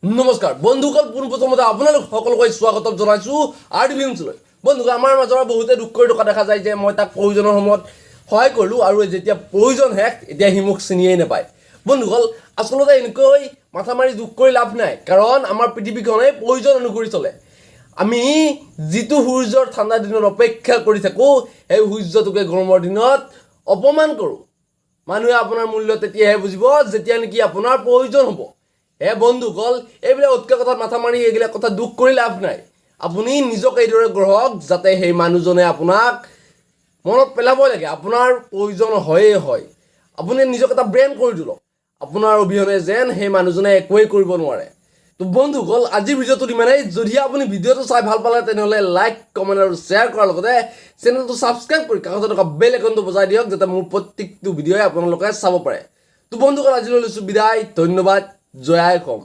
নমস্কাৰ বন্ধুসকল, পোনপ্ৰথমতে আপোনালোক সকলোকে স্বাগতম জনাইছোঁ আৰডিভিউজলৈ। বন্ধুসকল, আমাৰ মাজৰ বহুতে দুখ কৰি থকা দেখা যায় যে মই তাক প্ৰয়োজনৰ সময়ত সহায় কৰিলোঁ আৰু যেতিয়া প্ৰয়োজন শেষ এতিয়া সি মোক চিনিয়েই নাপায়। বন্ধুসকল, আচলতে এনেকৈ মাথা মাৰি দুখ কৰি লাভ নাই, কাৰণ আমাৰ পৃথিৱীখনে প্ৰয়োজন অনুসৰি চলে। আমি যিটো সূৰ্যৰ ঠাণ্ডা দিনত অপেক্ষা কৰি থাকোঁ সেই সূৰ্যটোকে গৰমৰ দিনত অপমান কৰোঁ। মানুহে আপোনাৰ মূল্য তেতিয়াহে বুজিব যেতিয়া নেকি আপোনাৰ প্ৰয়োজন হ'ব। বন্ধুসকল, এইবিলাক উৎকা কথাত মাথা মাৰি এইবিলাক কথা দুখ কৰি লাভ নাই। আপুনি নিজক এইদৰে গঢ়ক যাতে সেই মানুহজনে আপোনাক মনত পেলাবই লাগে আপোনাৰ প্ৰয়োজন হয়েই হয়। আপুনি নিজক এটা ব্ৰেণ্ড কৰি তোলক, আপোনাৰ অবিহনে যেন সেই মানুহজনে একোৱেই কৰিব নোৱাৰে। তো বন্ধুসকল, আজিৰ ভিডিঅ'টোত ইমানেই। যদি আপুনি ভিডিঅ'টো চাই ভাল পালে তেনেহ'লে লাইক, কমেণ্ট আৰু শ্বেয়াৰ কৰাৰ লগতে চেনেলটো ছাবস্ক্ৰাইব কৰি কাষতে থকা বেল আইকনটো বজাই দিয়ক যাতে মোৰ প্ৰত্যেকটো ভিডিঅ'ই আপোনালোকে চাব পাৰে। তো বন্ধুসকল, আজিলৈ লৈছোঁ বিদায়। ধন্যবাদ। জয় আই অসম।